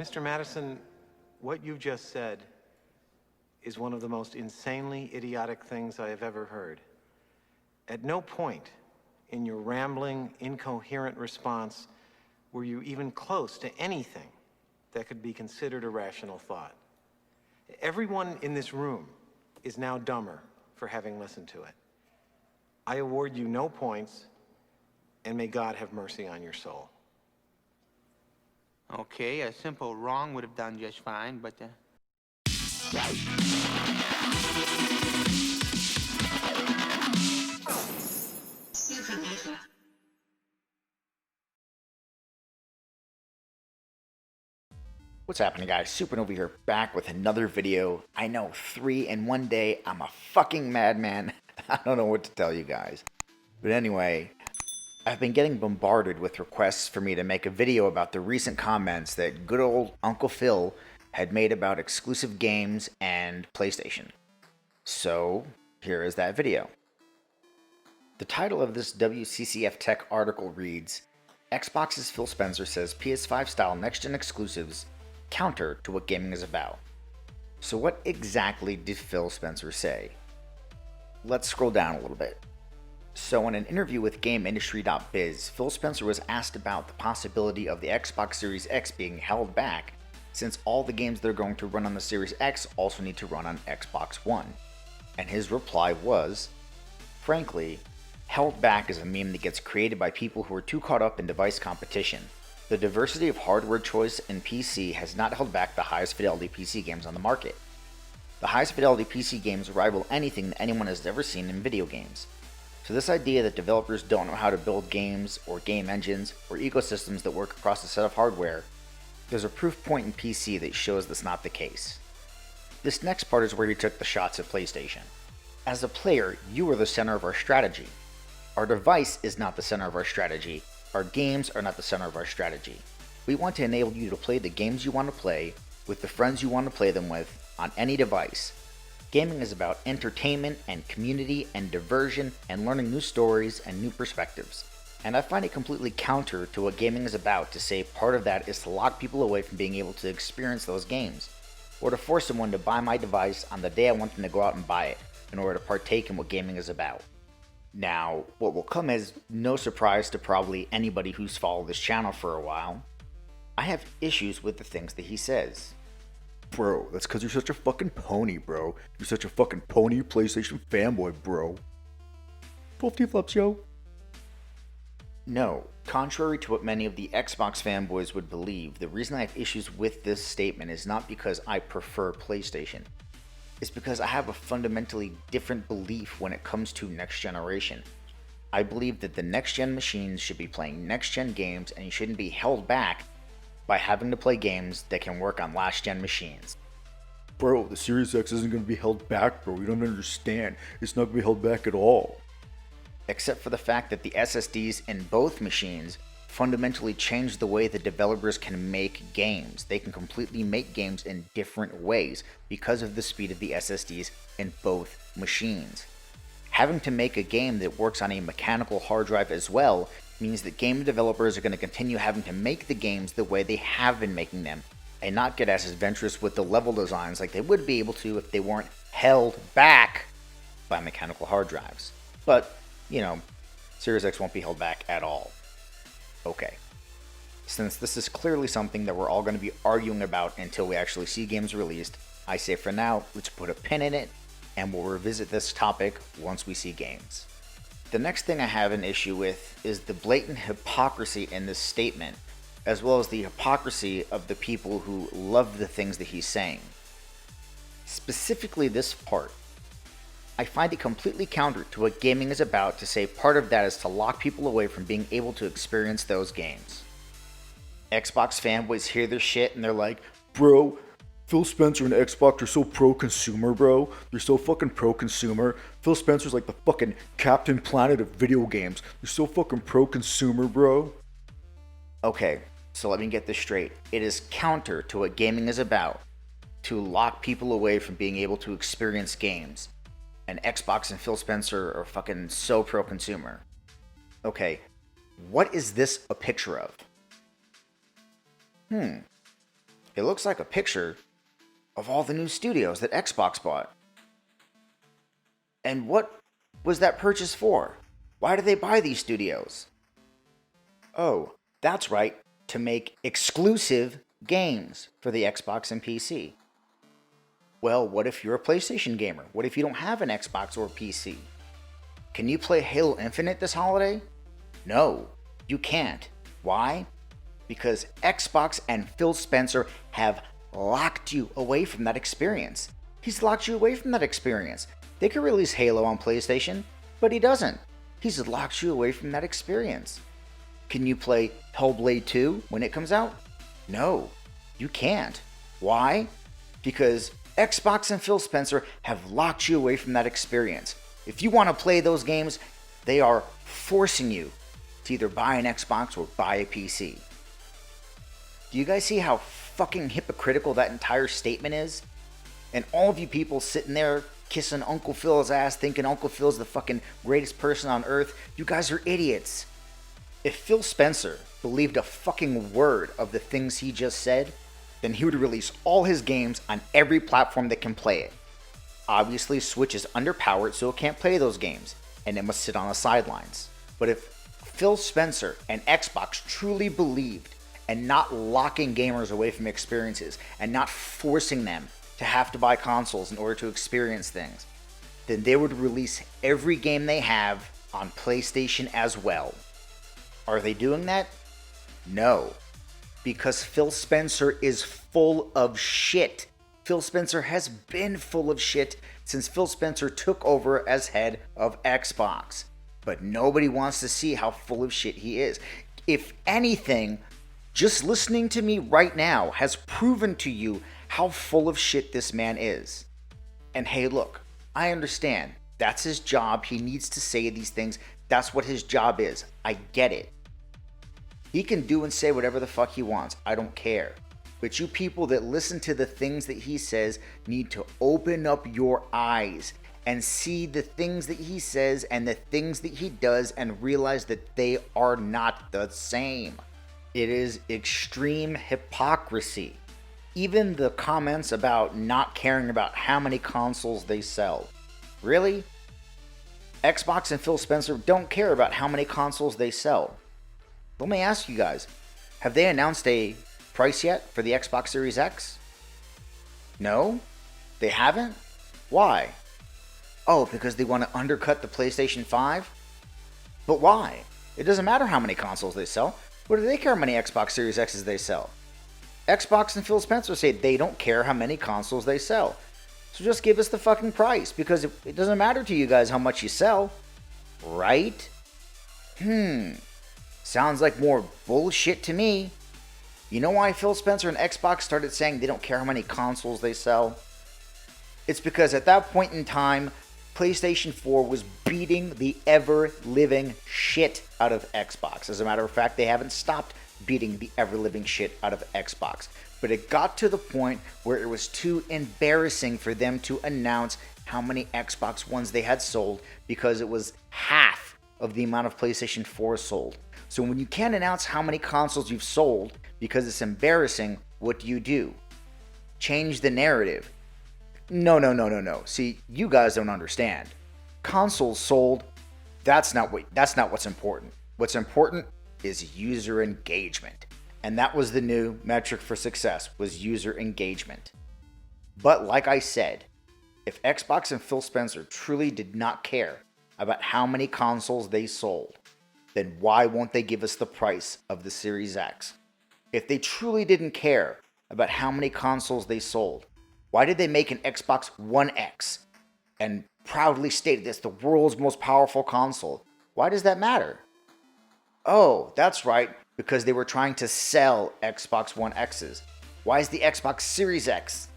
Mr. Madison, what you just said is one of the most insanely idiotic things I have ever heard. At no point in your rambling, incoherent response were you even close to anything that could be considered a rational thought. Everyone in this room is now dumber for having listened to it. I award you no points, and may God have mercy on your soul. Okay, a simple wrong would have done just fine, but What's happening, guys? Supernova here, back with another video. I know, 3 in one day. I'm a fucking madman. I don't know what to tell you guys. But anyway, I've been getting bombarded with requests for me to make a video about the recent comments that good old Uncle Phil had made about exclusive games and PlayStation. So, here is that video. The title of this WCCF Tech article reads, Xbox's Phil Spencer says PS5 style next-gen exclusives counter to what gaming is about. So what exactly did Phil Spencer say? Let's scroll down a little bit. So in an interview with GameIndustry.biz, Phil Spencer was asked about the possibility of the Xbox Series X being held back, since all the games that are going to run on the Series X also need to run on Xbox One. And his reply was, frankly, held back is a meme that gets created by people who are too caught up in device competition. The diversity of hardware choice in PC has not held back the highest fidelity PC games on the market. The highest fidelity PC games rival anything that anyone has ever seen in video games. So this idea that developers don't know how to build games, or game engines, or ecosystems that work across a set of hardware, there's a proof point in PC that shows that's not the case. This next part is where he took the shots at PlayStation. As a player, you are the center of our strategy. Our device is not the center of our strategy. Our games are not the center of our strategy. We want to enable you to play the games you want to play, with the friends you want to play them with, on any device. Gaming is about entertainment and community and diversion and learning new stories and new perspectives. And I find it completely counter to what gaming is about to say part of that is to lock people away from being able to experience those games, or to force someone to buy my device on the day I want them to go out and buy it, in order to partake in what gaming is about. Now, what will come as no surprise to probably anybody who's followed this channel for a while, I have issues with the things that he says. Bro, that's because you're such a fucking pony, bro. You're such a fucking pony PlayStation fanboy, bro. 50 flips, yo. No, contrary to what many of the Xbox fanboys would believe, the reason I have issues with this statement is not because I prefer PlayStation. It's because I have a fundamentally different belief when it comes to next generation. I believe that the next gen machines should be playing next gen games, and you shouldn't be held back by having to play games that can work on last gen machines. Bro, the Series X isn't going to be held back, bro. You don't understand. It's not going to be held back at all. Except for the fact that the SSDs in both machines fundamentally change the way that developers can make games. They can completely make games in different ways because of the speed of the SSDs in both machines. Having to make a game that works on a mechanical hard drive as well means that game developers are going to continue having to make the games the way they have been making them, and not get as adventurous with the level designs like they would be able to if they weren't held back by mechanical hard drives. But, you know, Series X won't be held back at all. Okay, since this is clearly something that we're all going to be arguing about until we actually see games released, I say for now, let's put a pin in it, and we'll revisit this topic once we see games. The next thing I have an issue with is the blatant hypocrisy in this statement, as well as the hypocrisy of the people who love the things that he's saying. Specifically this part. I find it completely counter to what gaming is about to say part of that is to lock people away from being able to experience those games. Xbox fanboys hear this shit and they're like, bro, Phil Spencer and Xbox are so pro-consumer, bro. They're so fucking pro-consumer. Phil Spencer's like the fucking Captain Planet of video games. They're so fucking pro-consumer, bro. Okay, so let me get this straight. It is counter to what gaming is about to lock people away from being able to experience games. And Xbox and Phil Spencer are fucking so pro-consumer. Okay, what is this a picture of? It It looks like a picture of all the new studios that Xbox bought. And what was that purchase for? Why did they buy these studios? Oh, that's right, to make exclusive games for the Xbox and PC. Well, what if you're a PlayStation gamer? What if you don't have an Xbox or PC? Can you play Halo Infinite this holiday? No, you can't. Why? Because Xbox and Phil Spencer have locked you away from that experience. He's locked you away from that experience. They could release Halo on PlayStation, but he doesn't. He's locked you away from that experience. Can you play Hellblade 2 when it comes out? No, you can't. Why? Because Xbox and Phil Spencer have locked you away from that experience. If you want to play those games, they are forcing you to either buy an Xbox or buy a PC. Do you guys see how fucking hypocritical that entire statement is? And all of you people sitting there kissing Uncle Phil's ass, thinking Uncle Phil's the fucking greatest person on earth, you guys are idiots. If Phil Spencer believed a fucking word of the things he just said, then he would release all his games on every platform that can play it. Obviously, Switch is underpowered, so it can't play those games, and it must sit on the sidelines. But if Phil Spencer and Xbox truly believed and not locking gamers away from experiences and not forcing them to have to buy consoles in order to experience things, then they would release every game they have on PlayStation as well. Are they doing that? No. Because Phil Spencer is full of shit. Phil Spencer has been full of shit since Phil Spencer took over as head of Xbox. But nobody wants to see how full of shit he is. If anything, just listening to me right now has proven to you how full of shit this man is. And hey, look, I understand. That's his job. He needs to say these things. That's what his job is. I get it. He can do and say whatever the fuck he wants. I don't care. But you people that listen to the things that he says need to open up your eyes and see the things that he says and the things that he does and realize that they are not the same. It is extreme hypocrisy. Even the comments about not caring about how many consoles they sell. Really? Xbox and Phil Spencer don't care about how many consoles they sell. Let me ask you guys, have they announced a price yet for the Xbox Series X? No? They haven't? Why? Oh, because they want to undercut the PlayStation 5? But why? It doesn't matter how many consoles they sell. What do they care how many Xbox Series X's they sell? Xbox and Phil Spencer say they don't care how many consoles they sell. So just give us the fucking price, because it doesn't matter to you guys how much you sell. Right? Sounds like more bullshit to me. You know why Phil Spencer and Xbox started saying they don't care how many consoles they sell? It's because at that point in time, PlayStation 4 was beating the ever-living shit out of Xbox. As a matter of fact, they haven't stopped beating the ever-living shit out of Xbox. But it got to the point where it was too embarrassing for them to announce how many Xbox Ones they had sold, because it was half of the amount of PlayStation 4 sold. So when you can't announce how many consoles you've sold because it's embarrassing, what do? Change the narrative. No. See, you guys don't understand. Consoles sold, that's not what's important. What's important is user engagement. And that was the new metric for success, was user engagement. But like I said, if Xbox and Phil Spencer truly did not care about how many consoles they sold, then why won't they give us the price of the Series X? If they truly didn't care about how many consoles they sold, why did they make an Xbox One X and proudly stated it's the world's most powerful console? Why does that matter? Oh, that's right, because they were trying to sell Xbox One X's. Why is the Xbox Series X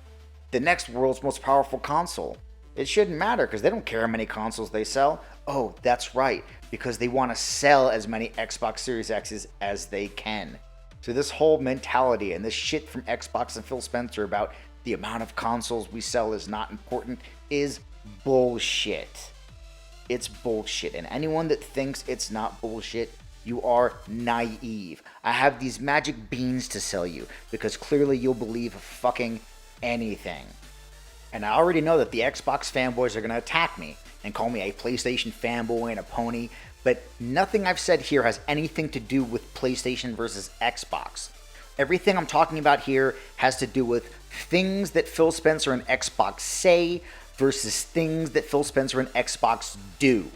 the next world's most powerful console? It shouldn't matter because they don't care how many consoles they sell. Oh, that's right, because they want to sell as many Xbox Series X's as they can. So this whole mentality and this shit from Xbox and Phil Spencer about the amount of consoles we sell is not important is bullshit. It's bullshit. And anyone that thinks it's not bullshit You are naive. I have these magic beans to sell you because clearly you'll believe fucking anything. And I already know that the Xbox fanboys are going to attack me and call me a PlayStation fanboy and a pony, but nothing I've said here has anything to do with PlayStation versus Xbox. Everything I'm talking about here has to do with things that Phil Spencer and Xbox say versus things that Phil Spencer and Xbox do.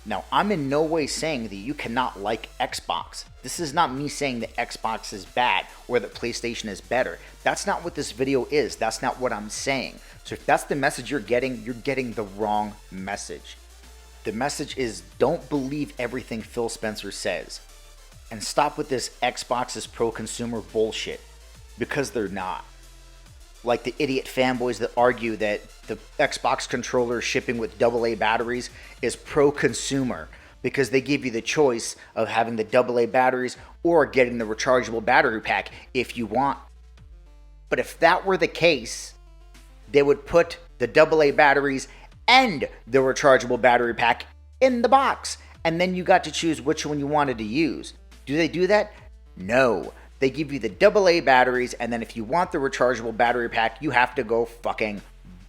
Now, I'm in no way saying that you cannot like Xbox. This is not me saying that Xbox is bad or that PlayStation is better. That's not what this video is. That's not what I'm saying. So if that's the message you're getting the wrong message. The message is don't believe everything Phil Spencer says. And stop with this Xbox is pro-consumer bullshit. Because they're not. Like the idiot fanboys that argue that the Xbox controller shipping with AA batteries is pro-consumer because they give you the choice of having the AA batteries or getting the rechargeable battery pack if you want. But if that were the case, they would put the AA batteries and the rechargeable battery pack in the box, and then you got to choose which one you wanted to use. Do they do that? No. They give you the AA batteries, and then if you want the rechargeable battery pack, you have to go fucking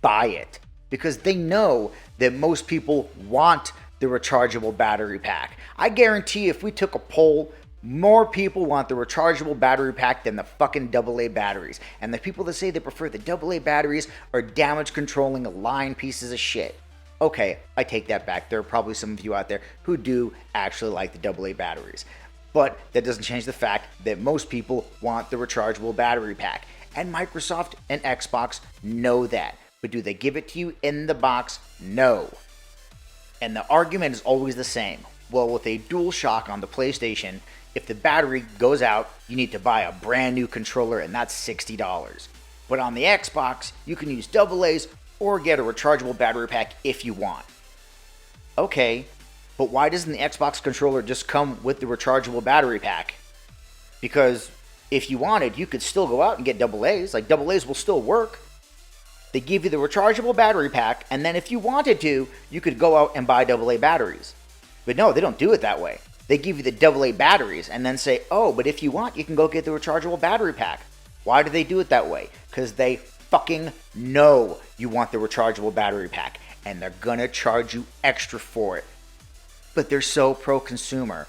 buy it. Because they know that most people want the rechargeable battery pack. I guarantee if we took a poll, more people want the rechargeable battery pack than the fucking AA batteries. And the people that say they prefer the AA batteries are damage controlling lying pieces of shit. Okay, I take that back. There are probably some of you out there who do actually like the AA batteries. But that doesn't change the fact that most people want the rechargeable battery pack. And Microsoft and Xbox know that. But do they give it to you in the box? No. And the argument is always the same. Well, with a DualShock on the PlayStation, if the battery goes out, you need to buy a brand new controller, and that's $60. But on the Xbox, you can use AA's or get a rechargeable battery pack if you want. Okay. But why doesn't the Xbox controller just come with the rechargeable battery pack? Because if you wanted, you could still go out and get AA's. Like, AA's will still work. They give you the rechargeable battery pack, and then if you wanted to, you could go out and buy AA batteries. But no, they don't do it that way. They give you the AA batteries and then say, oh, but if you want, you can go get the rechargeable battery pack. Why do they do it that way? Because they fucking know you want the rechargeable battery pack, and they're gonna charge you extra for it. But they're so pro-consumer.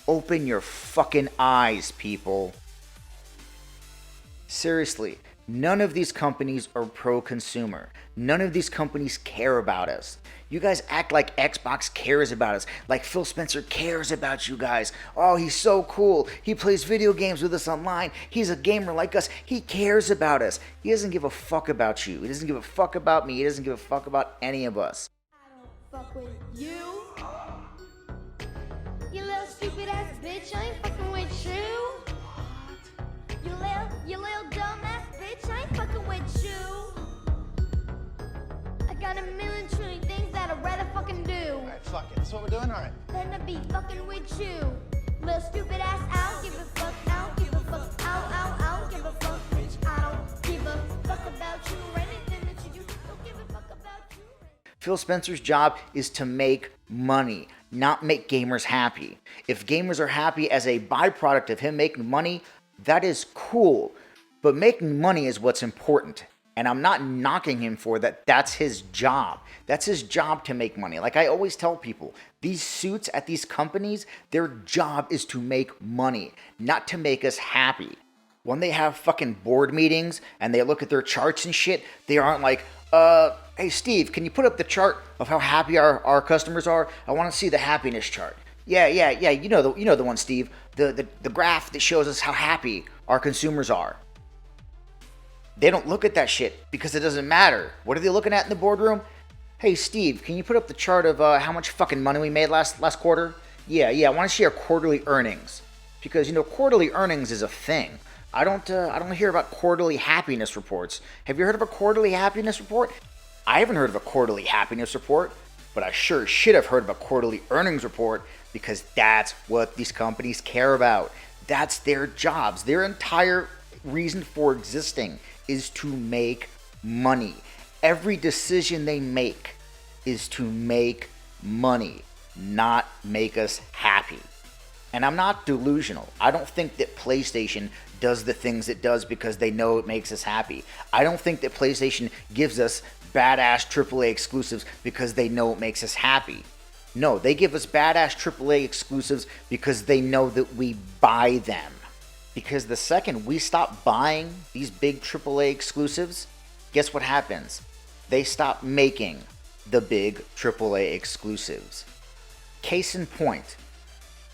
Open your fucking eyes, people. Seriously, none of these companies are pro-consumer. None of these companies care about us. You guys act like Xbox cares about us, like Phil Spencer cares about you guys. Oh, he's so cool. He plays video games with us online. He's a gamer like us. He cares about us. He doesn't give a fuck about you. He doesn't give a fuck about me. He doesn't give a fuck about any of us. I don't fuck with you. You little stupid ass bitch, I ain't fucking with you. You little dumb ass bitch, I ain't fucking with you. I got a million trillion things that I'd rather fucking do. Alright, fuck it. That's what we're doing? Alright. Than to be fucking with you. Little stupid ass, I don't give a fuck, I don't give a fuck, I don't give a fuck, bitch. I don't give a fuck about you or anything that you do. Don't give a fuck about you. Phil Spencer's job is to make money, not make gamers happy. If gamers are happy as a byproduct of him making money, that is cool. But making money is what's important. And I'm not knocking him for that. That's his job. That's his job to make money. Like I always tell people, these suits at these companies, their job is to make money, not to make us happy. When they have fucking board meetings and they look at their charts and shit, they aren't like, hey Steve, can you put up the chart of how happy our customers are? I want to see the happiness chart. Yeah, you know the one, Steve. The graph that shows us how happy our consumers are. They don't look at that shit because it doesn't matter. What are they looking at in the boardroom? Hey Steve, can you put up the chart of how much fucking money we made last quarter? Yeah, I want to see our quarterly earnings. Because quarterly earnings is a thing. I don't hear about quarterly happiness reports. Have you heard of a quarterly happiness report? I haven't heard of a quarterly happiness report, but I sure should have heard of a quarterly earnings report because that's what these companies care about. That's their jobs. Their entire reason for existing is to make money. Every decision they make is to make money, not make us happy. And I'm not delusional. I don't think that PlayStation does the things it does because they know it makes us happy. I don't think that PlayStation gives us badass AAA exclusives because they know it makes us happy. No, they give us badass AAA exclusives because they know that we buy them. Because the second we stop buying these big AAA exclusives, guess what happens? They stop making the big AAA exclusives. Case in point,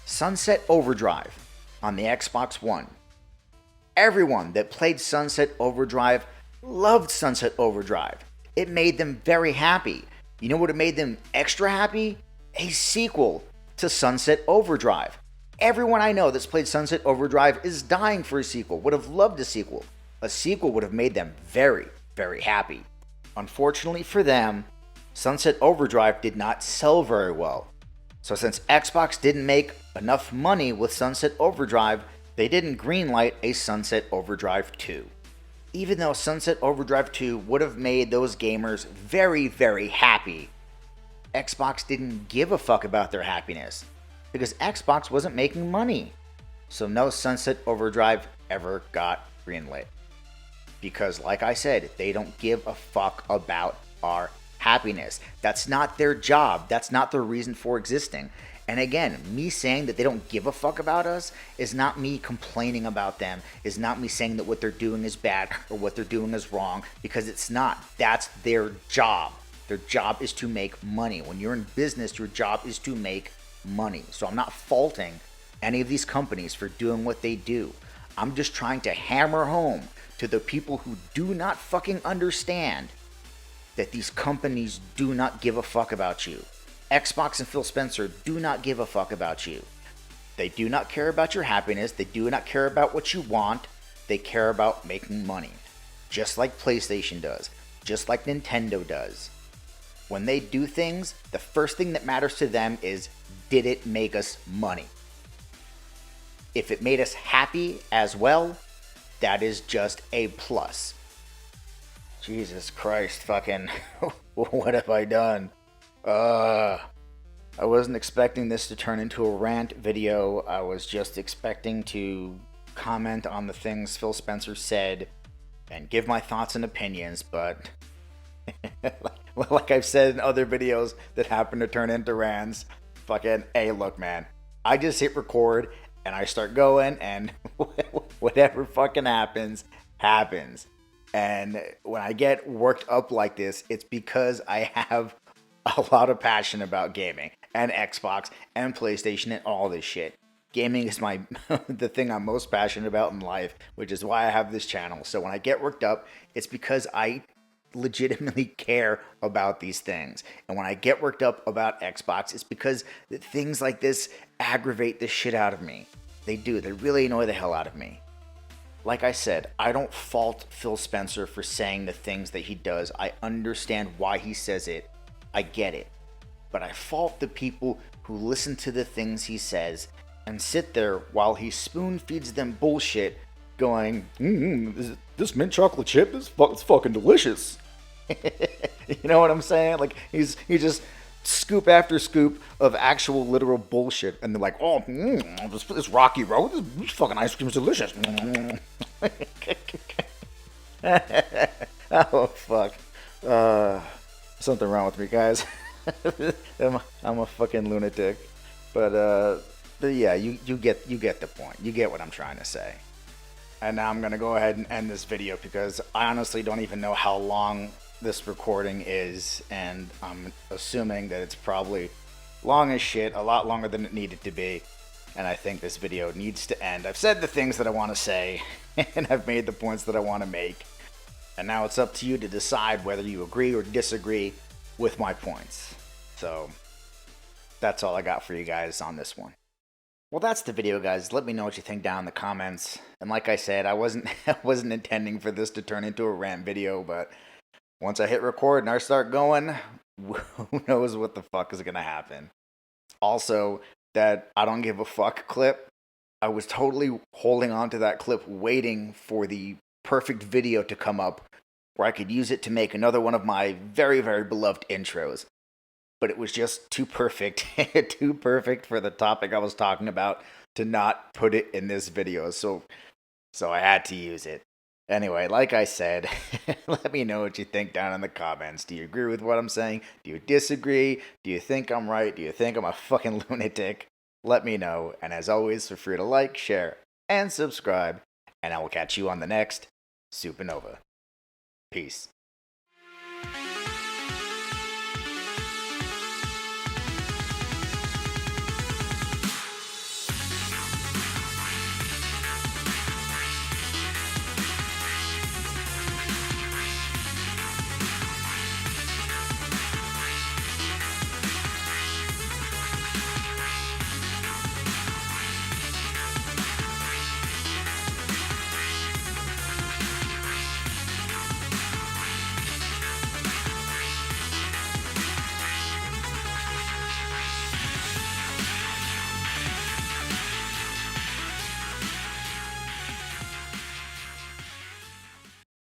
Sunset Overdrive on the Xbox One. Everyone that played Sunset Overdrive loved Sunset Overdrive. It made them very happy. You know what it made them extra happy? A sequel to Sunset Overdrive. Everyone I know that's played Sunset Overdrive is dying for a sequel, would have loved a sequel. A sequel would have made them very, very happy. Unfortunately for them, Sunset Overdrive did not sell very well. So since Xbox didn't make enough money with Sunset Overdrive, they didn't greenlight a Sunset Overdrive 2. Even though Sunset Overdrive 2 would have made those gamers very, very happy, Xbox didn't give a fuck about their happiness because Xbox wasn't making money. So no Sunset Overdrive ever got greenlit. Because like I said, they don't give a fuck about our happiness. That's not their job. That's not their reason for existing. And again, me saying that they don't give a fuck about us is not me complaining about them, is not me saying that what they're doing is bad or what they're doing is wrong, because it's not. That's their job. Their job is to make money. When you're in business, your job is to make money. So I'm not faulting any of these companies for doing what they do. I'm just trying to hammer home to the people who do not fucking understand that these companies do not give a fuck about you. Xbox and Phil Spencer do not give a fuck about you. They do not care about your happiness. They do not care about what you want. They care about making money. Just like PlayStation does. Just like Nintendo does. When they do things, the first thing that matters to them is, did it make us money? If it made us happy as well, that is just a plus. Jesus Christ, fucking, what have I done? I wasn't expecting this to turn into a rant video. I was just expecting to comment on the things Phil Spencer said and give my thoughts and opinions, but like I've said in other videos that happen to turn into rants, fucking, hey, look, man, I just hit record and I start going, and whatever fucking happens, happens. And when I get worked up like this, it's because I have a lot of passion about gaming and Xbox and PlayStation and all this shit. Gaming is the thing I'm most passionate about in life, which is why I have this channel. So when I get worked up, it's because I legitimately care about these things. And when I get worked up about Xbox, it's because things like this aggravate the shit out of me. They do. They really annoy the hell out of me. Like I said, I don't fault Phil Spencer for saying the things that he does. I understand why he says it. I get it. But I fault the people who listen to the things he says and sit there while he spoon feeds them bullshit going, this mint chocolate chip is fucking delicious. You know what I'm saying? Like, he just scoop after scoop of actual literal bullshit, and they're like, oh, this Rocky Road, this fucking ice cream is delicious. Oh, fuck. Something wrong with me, guys. I'm a fucking lunatic. But yeah, you get the point. You get what I'm trying to say. And now I'm gonna go ahead and end this video because I honestly don't even know how long this recording is, and I'm assuming that it's probably long as shit, a lot longer than it needed to be. And I think this video needs to end. I've said the things that I want to say, and I've made the points that I want to make. And now it's up to you to decide whether you agree or disagree with my points. So that's all I got for you guys on this one. Well, that's the video, guys. Let me know what you think down in the comments. And like I said, I wasn't intending for this to turn into a rant video, but once I hit record and I start going, who knows what the fuck is gonna happen. Also, that I don't give a fuck clip, I was totally holding on to that clip waiting for the perfect video to come up where I could use it to make another one of my very, very beloved intros. But it was just too perfect, too perfect for the topic I was talking about. to not put it in this video, so I had to use it. Anyway, like I said, let me know what you think down in the comments. Do you agree with what I'm saying? Do you disagree? Do you think I'm right? Do you think I'm a fucking lunatic? Let me know, and as always, feel free to like, share, and subscribe, and I will catch you on the next Supernova. Peace.